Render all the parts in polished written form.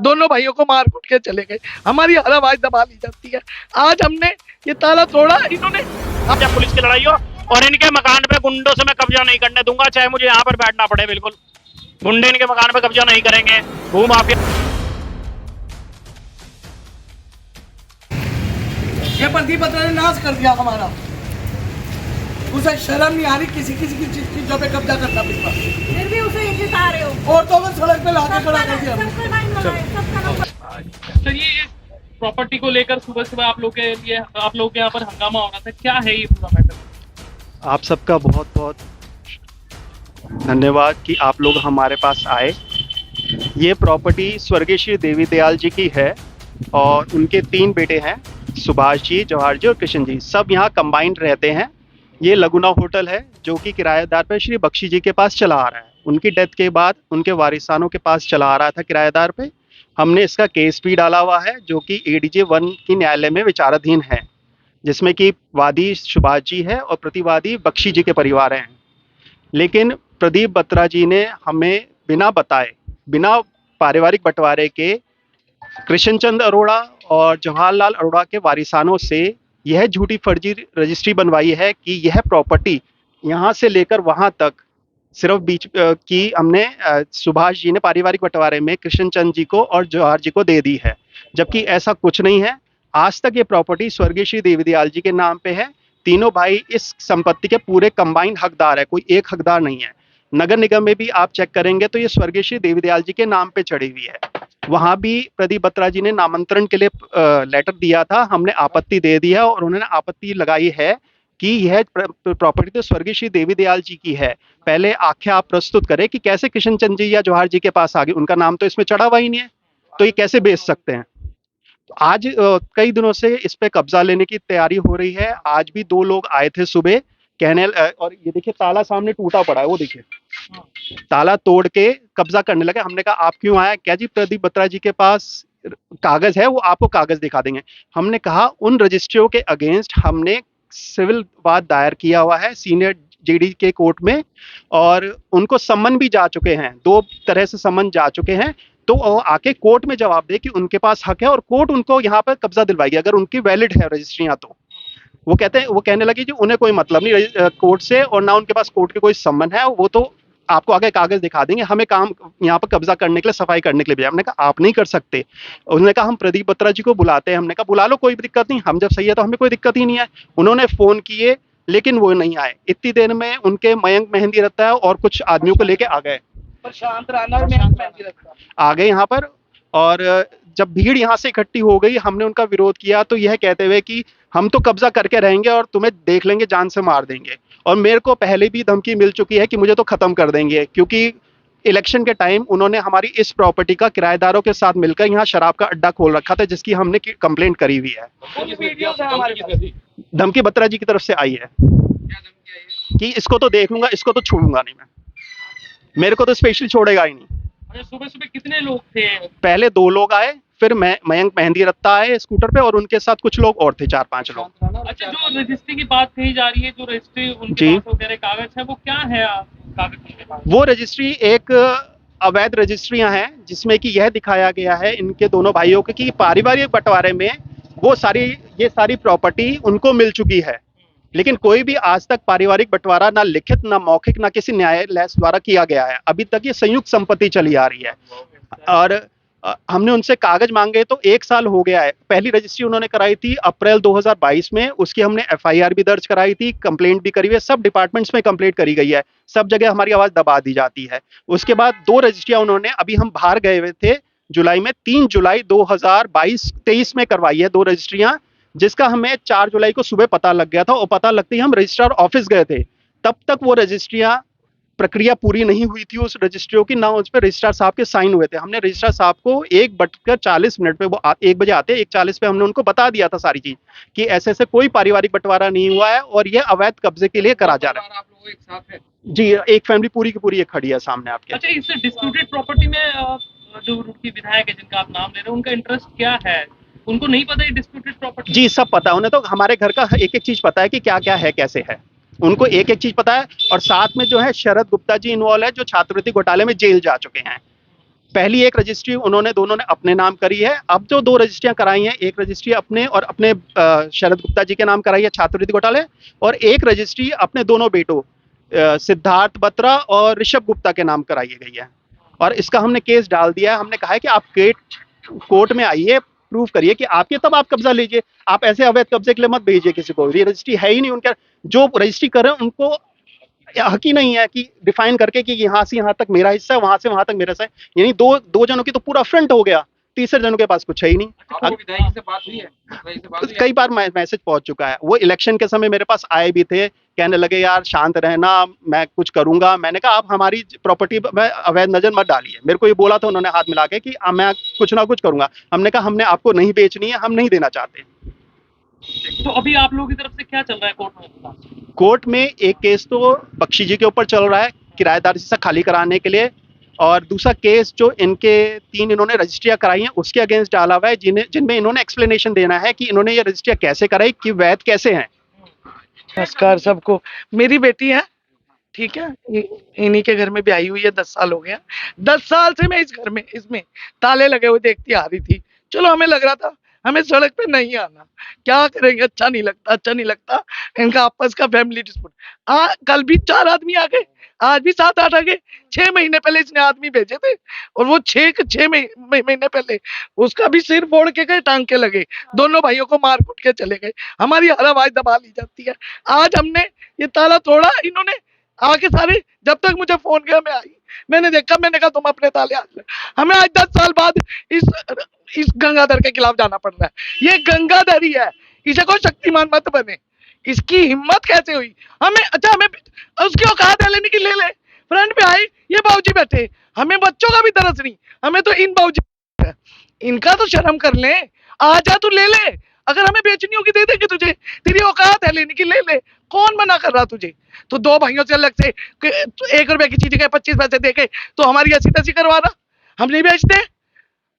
दोनों भाइयों को मार कूट के चले गए, हमारी हर आवाज दबा ली जाती है। आज हमने ये ताला तोड़ा, इन्होंने जब पुलिस की लड़ाई हो और इनके मकान पे गुंडों से मैं कब्जा नहीं करने दूंगा, चाहे मुझे यहाँ पर बैठना पड़े। बिल्कुल गुंडे इनके मकान पे कब्जा नहीं करेंगे। भूमाफिया ये प्रदीप बत्रा ने नाश कर दिया हमारा, उसे शर्म नहीं आ रही किसी किसी की चीजों पे कब्जा करना पिछला, फिर भी उसे ये जिता रहे हो। औरतों को सड़क पे लाके खड़ा कर दिया। सर ये प्रॉपर्टी को लेकर सुबह सुबह आप लोग के यहाँ पर हंगामा हो रहा था, क्या है ये पूरा मैटर? आप सबका बहुत बहुत धन्यवाद कि आप लोग हमारे पास आए। ये प्रॉपर्टी स्वर्गीय श्री देवी दयाल जी की है और उनके 3 बेटे हैं, सुभाष जी, जवाहर जी और कृष्ण जी। सब यहाँ कंबाइंड रहते हैं। ये लगुना होटल है जो कि किराएदार पे श्री बख्शी जी के पास चला आ रहा है। उनकी डेथ के बाद उनके वारिसानों के पास चला आ रहा था किराएदार पे। हमने इसका केस भी डाला हुआ है जो कि ADJ 1 की न्यायालय में विचाराधीन है, जिसमें कि वादी सुभाष जी है और प्रतिवादी बख्शी जी के परिवार हैं। लेकिन प्रदीप बत्रा जी ने हमें बिना बताए, बिना पारिवारिक बंटवारे के कृष्णचंद अरोड़ा और जवाहरलाल अरोड़ा के वारिसानों से यह झूठी फर्जी रजिस्ट्री बनवाई है कि यह प्रॉपर्टी यहाँ से लेकर वहाँ तक सिर्फ बीच की हमने सुभाष जी ने पारिवारिक बंटवारे में कृष्णचंद जी को और जवाहर जी को दे दी है, जबकि ऐसा कुछ नहीं है। आज तक ये प्रॉपर्टी स्वर्गीय श्री देवी दयाल जी के नाम पे है। तीनों भाई इस संपत्ति के पूरे कंबाइंड हकदार है, कोई एक हकदार नहीं है। नगर निगम में भी आप चेक करेंगे तो ये स्वर्गीय श्री देवी दयाल जी के नाम पे चढ़ी हुई है। वहां भी प्रदीप बत्रा जी ने नामांतरण के लिए लेटर दिया था, हमने आपत्ति दे दी है और उन्होंने आपत्ति लगाई है कि यह प्रॉपर्टी तो स्वर्गीय श्री देवी दयाल जी की है। पहले आख्या आप प्रस्तुत करें कि कैसे कृष्णचंद जी या जवाहर जी के पास आ गई, उनका नाम तो इसमें चढ़ा हुआ ही नहीं है, तो ये कैसे बेच सकते हैं। आज कई दिनों से इस पे कब्जा लेने की तैयारी हो रही है। आज भी 2 लोग आए थे सुबह कहने, और ये देखिए ताला सामने टूटा पड़ा है, वो देखिए ताला तोड़ के कब्जा करने लगे। हमने कहा आप क्यों आए? क्या जी प्रदीप बत्रा जी के पास कागज है, वो आपको कागज दिखा देंगे। हमने कहा उन रजिस्ट्रियों के अगेंस्ट हमने सिविल वाद दायर किया हुआ है सीनियर JD के कोर्ट में और उनको सम्मन भी जा चुके हैं, 2 तरह से सम्मन जा चुके हैं। तो वो आके कोर्ट में जवाब दे कि उनके पास हक है और कोर्ट उनको यहाँ पर कब्जा दिलवाएगी अगर उनकी वैलिड है रजिस्ट्रियाँ। तो वो कहने लगे जी उन्हें कोई मतलब नहीं कोर्ट से और ना उनके पास कोर्ट के कोई सम्मन है, वो तो आपको आगे कागज दिखा देंगे, हमें काम यहाँ पर कब्जा करने के लिए, सफाई करने के लिए भेजा। हमने कहा आप नहीं कर सकते। उन्होंने कहा हम प्रदीप बत्रा जी को बुलाते हैं। हमने कहा बुला लो, कोई दिक्कत नहीं, हम जब सही है तो हमें कोई दिक्कत ही नहीं है। उन्होंने फोन किए लेकिन वो नहीं आए। इतनी देर में उनके मयंक मेहंदी रखता है और कुछ आदमियों को लेके आ गए, आ गए यहाँ पर। और जब भीड़ यहाँ से इकट्ठी हो गई हमने उनका विरोध किया, तो यह कहते हुए कि हम तो कब्जा करके रहेंगे और तुम्हें देख लेंगे, जान से मार देंगे। और मेरे को पहले भी धमकी मिल चुकी है कि मुझे तो खत्म कर देंगे, क्योंकि इलेक्शन के टाइम उन्होंने हमारी इस प्रॉपर्टी का किराएदारों के साथ मिलकर यहाँ शराब का अड्डा खोल रखा था, जिसकी हमने कंप्लेंट करी हुई है। धमकी बत्रा जी की तरफ से आई है कि इसको तो देख लूंगा, इसको तो छोड़ूंगा नहीं मैं, मेरे को तो स्पेशली छोड़ेगा ही नहीं। सुबह सुबह कितने लोग थे? पहले 2 लोग आए, फिर मयंक मेहंदी रत्ता आए स्कूटर पे और उनके साथ कुछ लोग और थे, 4-5 लोग। अच्छा, जो रजिस्ट्री की बात कही जा रही है, जो रजिस्ट्री उनके पास वगैरह कागज है, वो क्या है कागज उनके पास? वो रजिस्ट्री एक अवैध रजिस्ट्रियां हैं जिसमें कि यह दिखाया गया है इनके दोनों भाइयों के कि पारिवारिक बंटवारे में वो ये सारी प्रॉपर्टी उनको मिल चुकी है, लेकिन कोई भी आज तक पारिवारिक बंटवारा ना लिखित, ना मौखिक, ना किसी न्यायालय द्वारा किया गया है। अभी तक ये संयुक्त संपत्ति चली आ रही है और हमने उनसे कागज मांगे तो 1 साल हो गया है। पहली रजिस्ट्री उन्होंने कराई थी अप्रैल 2022 में, उसकी हमने FIR भी दर्ज कराई थी, कंप्लेंट भी करी हुई है, सब डिपार्टमेंट्स में कंप्लेंट करी गई है, सब जगह हमारी आवाज दबा दी जाती है। उसके बाद 2 रजिस्ट्रियां उन्होंने, अभी हम बाहर गए हुए थे जुलाई में, 3 जुलाई 2023 में करवाई है 2 रजिस्ट्रियां, जिसका हमें 4 जुलाई को सुबह पता लग गया था और पता लगते ही हम रजिस्ट्रार ऑफिस गए थे। तब तक वो रजिस्ट्रियां प्रक्रिया पूरी नहीं हुई थी उस रजिस्ट्रियों की, ना उस पर रजिस्ट्रार साहब के साइन हुए थे। हमने रजिस्ट्रार साहब को 1:40 पे, वो 1 बजे आते, 1:40 पे हमने उनको बता दिया था सारी चीज कि ऐसे ऐसे कोई पारिवारिक बंटवारा नहीं हुआ है और ये अवैध कब्जे के लिए करा जा रहा है। आप लोग एक साथ है? जी, एक फैमिली पूरी की पूरी एक खड़ी है सामने आपके। अच्छा, इससे डिस्प्यूटेड प्रॉपर्टी में जो उनकी विधायक है जिनका आप नाम ले रहे हैं, उनका इंटरेस्ट क्या है? उनको नहीं पता ये डिस्प्यूटेड प्रॉपर्टी? जी, सब पता है उन्हें, तो हमारे घर का एक एक चीज पता है कि क्या क्या है, कैसे है, उनको एक एक चीज पता है। और साथ में जो है शरद गुप्ता जी इन्वॉल्व है, जो छात्रवृत्ति घोटाले में जेल जा चुके हैं। पहली एक रजिस्ट्री उन्होंने दोनों ने अपने नाम करी है। अब जो 2 रजिस्ट्रियां कराई हैं, एक रजिस्ट्री अपने और अपने शरद गुप्ता जी के नाम कराई है छात्रवृत्ति घोटाले, और एक रजिस्ट्री अपने दोनों बेटों सिद्धार्थ बत्रा और ऋषभ गुप्ता के नाम कराई गई है। और इसका हमने केस डाल दिया है। हमने कहा है कि आप कोर्ट में आइए, प्रूव करिए कि आपके, तब आप कब्जा लीजिए। आप ऐसे अवैध कब्जे के लिए मत भेजिए किसी को। ये रजिस्ट्री है ही नहीं उनका। जो रजिस्ट्री कर रहे हैं उनको हक ही नहीं है कि डिफाइन करके कि यहाँ से यहाँ तक मेरा हिस्सा है, वहां से वहां तक मेरा हिस्सा है। यानी दो जनों की तो पूरा फ्रंट हो गया, तीसरे जनों के पास कुछ है ही नहीं। विधायक से बात हुई है? कई बार मैसेज पहुंच चुका है। वो इलेक्शन के समय मेरे पास आए भी थे, कहने लगे यार शांत रहना, मैं कुछ करूंगा। मैंने कहा आप हमारी प्रॉपर्टी में अवैध नजर मत डालिए। मेरे को ये बोला था उन्होंने हाथ मिला के कि मैं कुछ ना कुछ करूंगा। हमने कहा हमने आपको नहीं बेचनी है, हम नहीं देना चाहते। तो अभी आप लोगों की तरफ से क्या चल रहा है कोर्ट में? कोर्ट में एक केस तो बख्शी जी के ऊपर चल रहा है किराएदार से खाली कराने के लिए, और दूसरा केस जो इनके 3 इन्होंने रजिस्ट्रियां कराई हैं उसके अगेंस्ट डाला हुआ है, जिनमें इन्होंने एक्सप्लेनेशन देना है कि इन्होंने ये रजिस्ट्रियां कैसे कराई, कि वैध कैसे हैं। नमस्कार सबको। मेरी बेटी है, ठीक है, इन्हीं के घर में ब्याही हुई है, 10 साल हो गया। 10 साल से मैं इस घर में, इसमें ताले लगे हुए देखती आ रही थी। चलो हमें लग रहा था हमें सड़क पे नहीं आना, क्या करेंगे, अच्छा नहीं लगता इनका आपस का फैमिली डिस्प्यूट। कल भी 4 आदमी आ गए, आज भी 7-8 आ गए। 6 महीने पहले इसने आदमी भेजे थे, और वो 6 महीने पहले उसका भी सिर फोड़ के गए, टांग के लगे, दोनों भाइयों को मार कूट के चले गए। हमारी हर आवाज दबा ली जाती है। आज हमने ये ताला तोड़ा, इन्होंने आके सारे, जब तक मुझे फोन किया मैं आई, मैंने देखा, मैंने कहा तुम अपने ताले हाथ ले। हमें आज 10 साल बाद इस गंगाधर के खिलाफ जाना पड़ रहा है। ये गंगाधर ही है, इसे कोई शक्तिमान मत बने। इसकी हिम्मत कैसे हुई? हमें उसकी औकात है लेने की, ले ले। फ्रंट पे आए, ये बाबूजी बैठे, हमें बच्चों का भी तरस नहीं, हमें तो इन बाबूजी, इनका तो शर्म कर ले। आजा तू ले ले, अगर हमें बेचनी होगी दे देंगे तुझे, तेरी औकात है लेने की, ले ले। कौन मना कर रहा तुझे? तो 2 भाइयों से अलग से 1 रुपए की चीज के 25 पैसे दे के तो हमारी ऐसी तैसी करवा रहा। हम नहीं बेचते।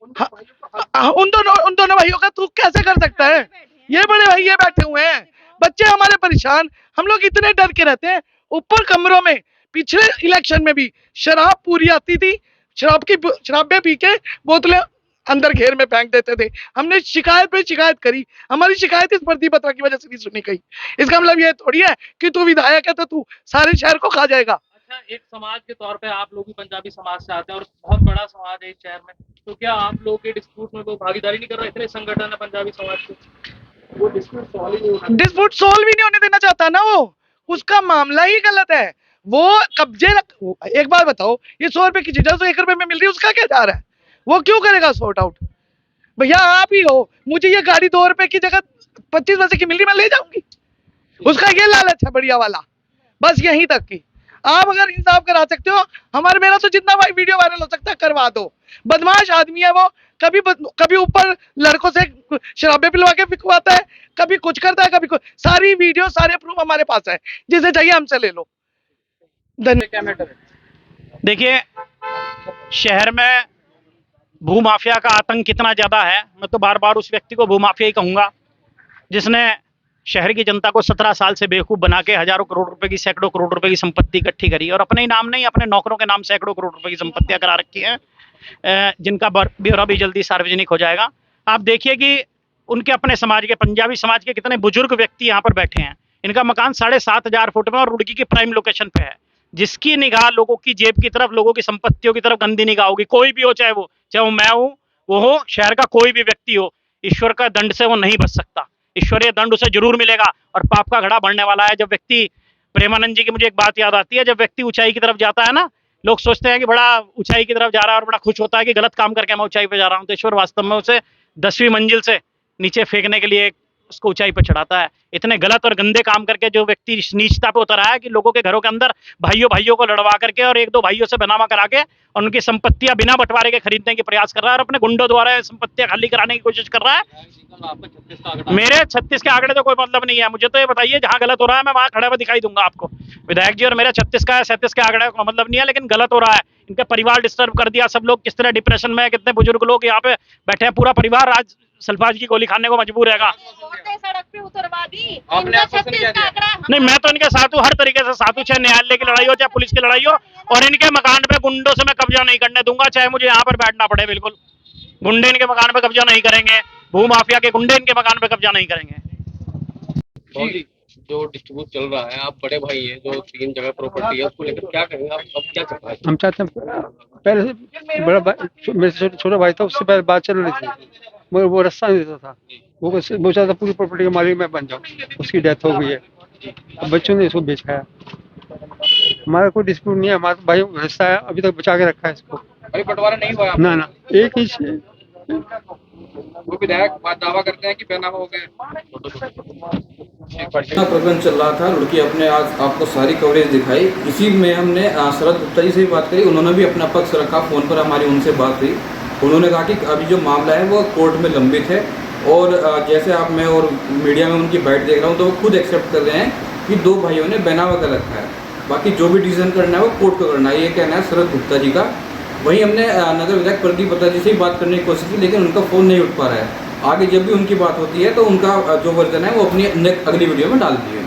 उन दोनों भाइयों का तू कैसे कर सकता है? ये बड़े भाई ये बैठे हुए हैं, बच्चे हमारे परेशान, हम लोग इतने डर के रहते हैं। ऊपर कमरों में पिछले इलेक्शन में भी शराब पूरी आती थी, शराबें पी के बोतलें अंदर घेर में फेंक देते थे। हमने शिकायत पे शिकायत करी, हमारी शिकायत इस फर्जी पत्र की वजह से नहीं सुनी गई। इसका मतलब ये थोड़ी है कि तू विधायक है तो तू सारे शहर को खा जाएगा। अच्छा, एक समाज के तौर पे आप लोग भी पंजाबी समाज से आते हैं और बहुत बड़ा समाज है इस शहर में, तो क्या आप लोग के डिस्प्यूट में वो भागीदारी नहीं कर रहा? इतने संगठन है पंजाबी समाज के, वो डिस्प्यूट सॉल्व ही नहीं होने देना चाहता ना, वो उसका मामला ही गलत है। वो कब्जे एक बात बताओ, ये 100 रुपए की चीज 1 रुपए में मिल रही है, उसका क्या जा रहा है? वो क्यों करेगा सॉर्ट आउट? भैया आप ही हो, मुझे ये गाड़ी 2 रुपए की जगह 25 पैसे की मिल रही, मैं ले जाऊंगी। उसका ये लालच है बढ़िया वाला, बस यहीं तक की। आप अगर इंसाफ करा सकते हो, मेरा तो जितना वीडियो वायरल हो सकता है करवा दो। बदमाश आदमी है वो, कभी ऊपर लड़कों से शराबे पिलवा के बिकवाता है, कभी कुछ करता है, कभी कुछ। सारी वीडियो, सारे प्रूफ हमारे पास है, जिसे चाहिए हमसे ले लो। धन्यवाद। देखिए, शहर में भूमाफिया का आतंक कितना ज्यादा है, मैं तो बार बार उस व्यक्ति को भूमाफिया ही कहूंगा जिसने शहर की जनता को 17 साल से बेवकूफ बना के हजारों करोड़ रुपए की, सैकड़ों करोड़ रुपए की संपत्ति इकट्ठी करी, और अपने ही नाम नहीं, अपने नौकरों के नाम सैकड़ों करोड़ रुपए की संपत्तियां करा रखी हैं, जिनका ब्यौरा भी जल्दी सार्वजनिक हो जाएगा। आप देखिए कि उनके अपने समाज के, पंजाबी समाज के कितने बुजुर्ग व्यक्ति यहाँ पर बैठे हैं। इनका मकान 7,500 फुट में और रुड़की की प्राइम लोकेशन पे है। जिसकी निगाह लोगों की जेब की तरफ, लोगों की संपत्तियों की तरफ गंदी निगाह होगी, कोई भी हो, चाहे वो मैं हूँ, वो हो, शहर का कोई भी व्यक्ति हो, ईश्वर का दंड से वो नहीं बच सकता। ईश्वरीय दंड उसे जरूर मिलेगा और पाप का घड़ा बढ़ने वाला है। जब व्यक्ति, प्रेमानंद जी की मुझे एक बात याद आती है, जब व्यक्ति ऊंचाई की तरफ जाता है ना, लोग सोचते हैं कि बड़ा ऊंचाई की तरफ जा रहा है और बड़ा खुश होता है कि गलत काम करके मैं ऊंचाई पे जा रहा हूँ, तो ईश्वर वास्तव में उसे 10वीं मंजिल से नीचे फेंकने के लिए उसको ऊंचाई पर चढ़ाता है। इतने गलत और गंदे काम करके जो व्यक्ति नीचता पे उतर आया है कि लोगों के घरों के अंदर भाइयों को लड़वा करके और 1-2 भाइयों से बनावा करा के और उनकी संपत्तियां बिना बंटवारे के खरीदने की प्रयास कर रहा है और अपने गुंडों द्वारा संपत्तियां खाली कराने की कोशिश कर रहा है। मेरे 36 के आंकड़े तो कोई मतलब नहीं है, मुझे तो ये बताइए जहां गलत हो रहा है मैं वहां खड़े हुए दिखाई दूंगा आपको। विधायक जी और मेरे 36 का 37 के आंकड़े का मतलब नहीं है, लेकिन गलत हो रहा है इनका परिवार डिस्टर्ब कर दिया। सब लोग किस तरह डिप्रेशन में है, कितने बुजुर्ग लोग यहाँ पे बैठे हैं, पूरा परिवार आज सल्फाज की गोली खाने को मजबूर हैगा। औरतें सड़क पे उतरवा दी। आपने इनका आश्वासन 36 क्या का दिया? आंकड़ा नहीं, मैं तो इनके साथ हूँ हर तरीके से साथ हूँ, चाहे न्यायालय की लड़ाई हो, चाहे पुलिस की लड़ाई हो, और इनके मकान पे गुंडों से मैं कब्जा नहीं करने दूंगा, चाहे मुझे यहाँ पर बैठना पड़े। बिल्कुल गुंडे इनके मकान पे कब्जा नहीं करेंगे, भूमाफिया के गुंडे इनके मकान पे कब्जा नहीं करेंगे। जी, जो डिस्ट्रीब्यूट चल रहा है, आप बड़े भाई हैं, जो 3 जगह प्रॉपर्टी है, उसको लेकर क्या कहेंगे आप? अब क्या चल रहा है? हम चाहते हैं पहले से बड़ा भाई, मेरे से छोटा भाई था, उससे पहले बात चल रही थी, मगर वो रास्ता नहीं देता था। वो चाहता पूरी प्रॉपर्टी का मालिक मैं बन जाऊँ। उसकी डेथ हो गई है, अब बच्चों ने इसको बेचाया। हमारा कोई डिस्प्यूट नहीं है, हमारा भाई रिश्ता है, अभी तक बचा के रखा है इसको। अभी बंटवारा नहीं हुआ? ना ना, एक ही चीज। वो विधायक दावा करते हैं कि बेनामा हो गए। प्रकरण चल रहा था, लड़की अपने आज आपको सारी कवरेज दिखाई। इसी में हमने शरद गुप्ता जी से भी बात करी, उन्होंने भी अपना पक्ष रखा। फ़ोन पर हमारी उनसे बात हुई, उन्होंने कहा कि अभी जो मामला है वो कोर्ट में लंबित है, और जैसे आप मैं और मीडिया में उनकी बाइट देख रहा हूँ तो वो खुद एक्सेप्ट कर रहे हैं कि 2 भाइयों ने बेनामा कर रखा है। बाकी जो भी डिसीजन करना है वो कोर्ट को करना है, ये कहना है शरद गुप्ता जी का। वहीं हमने नगर विधायक प्रदीप बत्ता जी से ही बात करने की कोशिश की, लेकिन उनका फ़ोन नहीं उठ पा रहा है। आगे जब भी उनकी बात होती है तो उनका जो वर्जन है वो अपनी अगली वीडियो में डाल दिए।